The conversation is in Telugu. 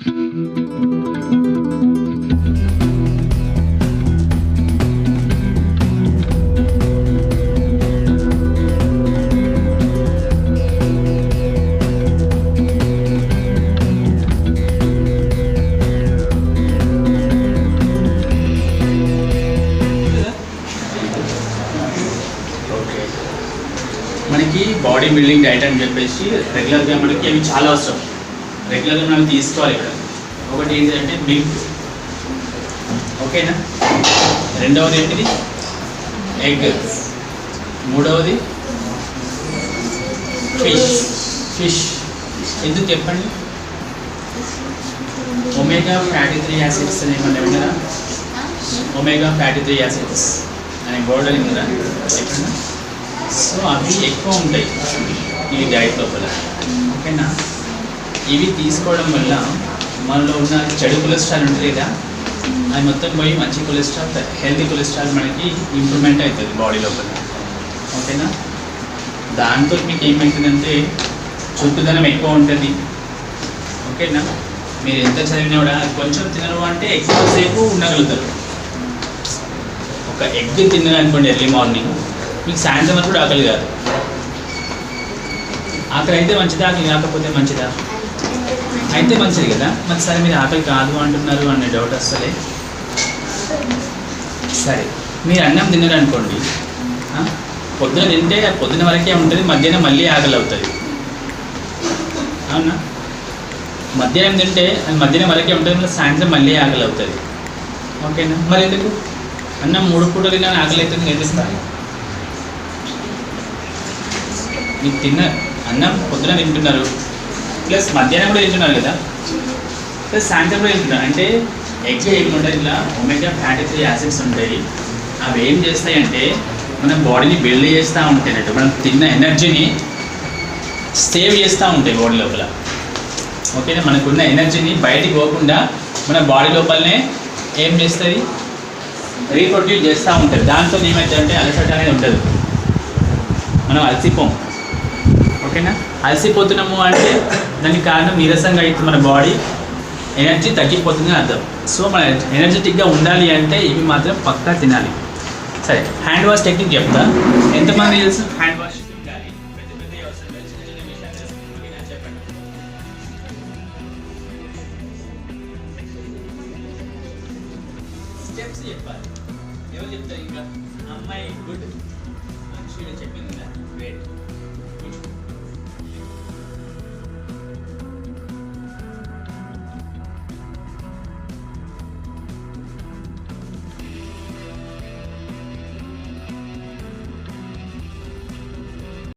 మనకి బాడీ బిల్డింగ్ డైట్ అని చెప్పేసి రెగ్యులర్గా మనకి అవి చాలా అవసరం. రెగ్యులర్గా మనం తీసుకోవాలి. ఇక్కడ ఒకటి ఏంటంటే మిల్క్, ఓకేనా. రెండవది ఏంటిది ఎగ్. మూడవది ఫిష్. ఎందుకు చెప్పండి? ఒమేగా ఫ్యాటీ 3 యాసిడ్స్ అని ఏమన్నా విన్నారా? ఒమేగా ఫ్యాటీ 3 యాసిడ్స్ అనే వర్డ్ అని విన్నారా ఎక్కడన్నా? సో అవి ఎక్కువ ఉంటాయి ఈ డైట్ లోపల, ఓకేనా. ఇవి తీసుకోవడం వల్ల మనలో ఉన్న చెడు కొలెస్ట్రాల్ ఉంటుంది కదా, అది మొత్తం పోయి మంచి కొలెస్ట్రాల్, హెల్తీ కొలెస్ట్రాల్ మనకి ఇంప్రూవ్మెంట్ అవుతుంది బాడీ లోపల, ఓకేనా. దాంతో మీకు ఏమవుతుందంటే చుట్టుదనం ఎక్కువ ఉంటుంది, ఓకేనా. మీరు ఎంత చదివినా కూడా కొంచెం తినరు అంటే ఎక్కువసేపు ఉండగలుగుతారు. ఒక ఎగ్ తిన్నారనుకోండి ఎర్లీ మార్నింగ్, మీకు సాయంత్రం వరకు కూడా ఆకలి కాదు. ఆకలి అయితే మంచిదా, ఆకలి కాకపోతే మంచిదా? అయితే మంచిది కదా. మరి సరే మీరు ఆకలి కాదు అంటున్నారు అనే డౌట్ వస్తలే. సరే మీరు అన్నం తిన్నారనుకోండి, పొద్దున తింటే పొద్దున వరకే ఉంటుంది, మధ్యాహ్నం మళ్ళీ ఆకలి అవుతుంది, అవునా. మధ్యాహ్నం తింటే అది మధ్యాహ్నం వరకే ఉంటుంది, మళ్ళీ సాయంత్రం మళ్ళీ ఆకలి అవుతుంది, ఓకేనా. మరి ఎందుకు అన్నం 3 పూటలు తిన్నా ఆకలి అవుతుంది నేర్పిస్తాను. మీకు తిన్న అన్నం పొద్దున తింటున్నారు, ప్లస్ మధ్యాహ్నం కూడా తింటున్నారు కదా, ప్లస్ సాయంత్రం కూడా తింటున్నారు. అంటే ఎగ్ ఏముంటుంది, ఇలా ఒమేగా ఫ్యాటీ 3 యాసిడ్స్ ఉంటాయి. అవి ఏం చేస్తాయంటే మన బాడీని బిల్డ్ చేస్తూ ఉంటాయి అన్నట్టు. మనం తిన్న ఎనర్జీని సేవ్ చేస్తూ ఉంటాయి బాడీ లోపల, ఓకేనా. మనకున్న ఎనర్జీని బయటికి పోకుండా మన బాడీ లోపలనే ఏం చేస్తుంది, రీప్రొడ్యూస్ చేస్తూ ఉంటుంది. దాంతో ఏమవుతుందంటే అలసట అనేది ఉంటుంది, మనం అలసిపోం, ఓకేనా. అలసిపోతున్నాము అంటే దానికి కారణం నీరసంగా అయితే మన బాడీ ఎనర్జీ తగ్గిపోతుంది అర్థం. సో మన ఎనర్జెటిక్గా ఉండాలి అంటే ఇవి మాత్రం పక్కా తినాలి. సరే హ్యాండ్ వాష్ టెక్నిక్ చెప్తా. ఎంతమంది తెలుసు హ్యాండ్ వాష్ తినాలి? పెద్ద పెద్ద అవసరం లేదు, చిన్న చిన్న విషయాలు చెప్పండి. స్టెప్స్ చెప్పాలి. ఎవరు చెప్తారు? ఇంకా అమ్మాయి గుడ్, చెప్పింది గ్రేట్.